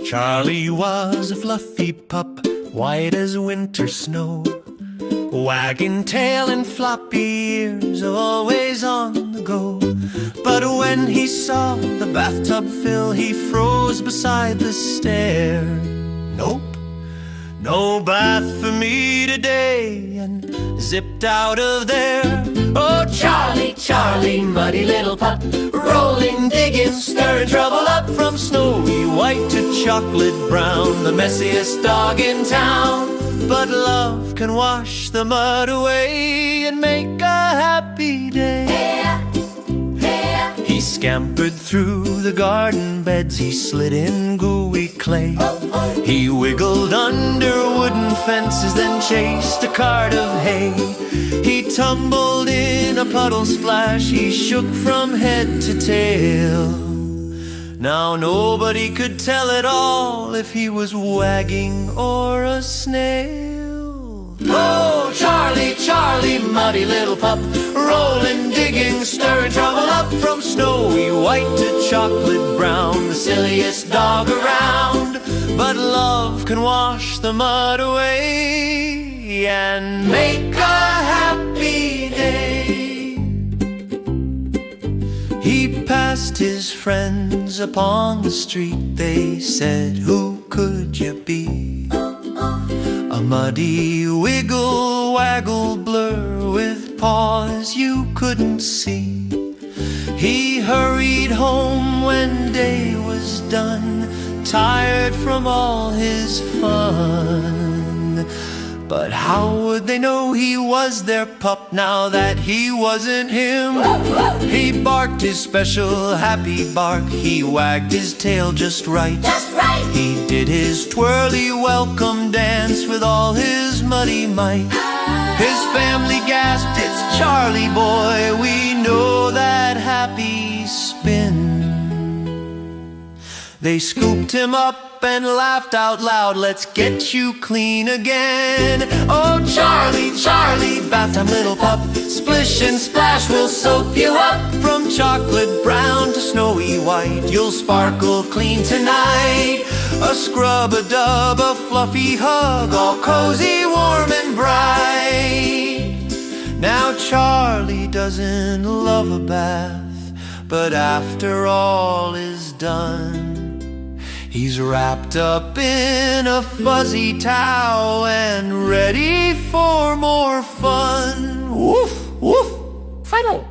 Charlie was a fluffy pup, white as winter snow, wagging tail and floppy ears, always on the go. But when he saw the bathtub fill, he froze beside the stair. Nope, no bath for me today, and zipped out of there. Oh, Charlie, Charlie, muddy little pup, rolling, digging, stirring trouble up. From snowy white to chocolate brown, the messiest dog in town. But love can wash the mud away and make a happy day. He scampered through the garden beds, he slid in gooey clay. He wiggled under wooden fences, then chased a cart of hay. He tumbled in a puddle splash, he shook from head to tail. Now nobody could tell at all if he was wagging or a snail. Oh, Charlie, Charlie, muddy little pup, rolling, digging, stirring trouble up. From snowy white to chocolate brown, the silliest dog around. But love can wash the mud away and make a happy day. He passed his friends upon the street. They said, "Who could you be?" A muddy wiggle, waggle blur with paws you couldn't see. He hurried home when day was done, tired from all his fun. But how would they know he was their pup now that he wasn't him? He barked his special happy bark, he wagged his tail just right. He did his twirly welcome dance with all his muddy might. His family gasped, "It's Charlie boy, we know that happy spin." They scooped him up and laughed out loud, "Let's get you clean again." Oh, Charlie, Charlie, bath time little pup, splish and splash will soap you up. From chocolate brown to snowy white, you'll sparkle clean tonight. A scrub, a dub, a fluffy hug, all cozy, warm and bright. Now Charlie doesn't love a bath, but after all is done, he's wrapped up in a fuzzy towel and ready for more fun. Woof, woof. Final.